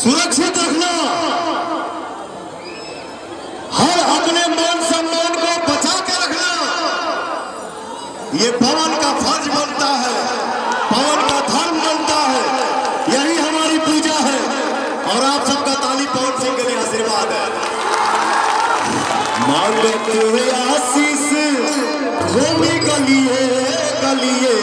सुरक्षित रखना, हर अपने मान सम्मान को बचा के रखना, ये पवन का फर्ज बनता है, पवन का धर्म बनता है। यही हमारी पूजा है और आप सबका ताली पवन सिंह के लिए आशीर्वाद है। मांगत आशीष भूमि गलिए गलिए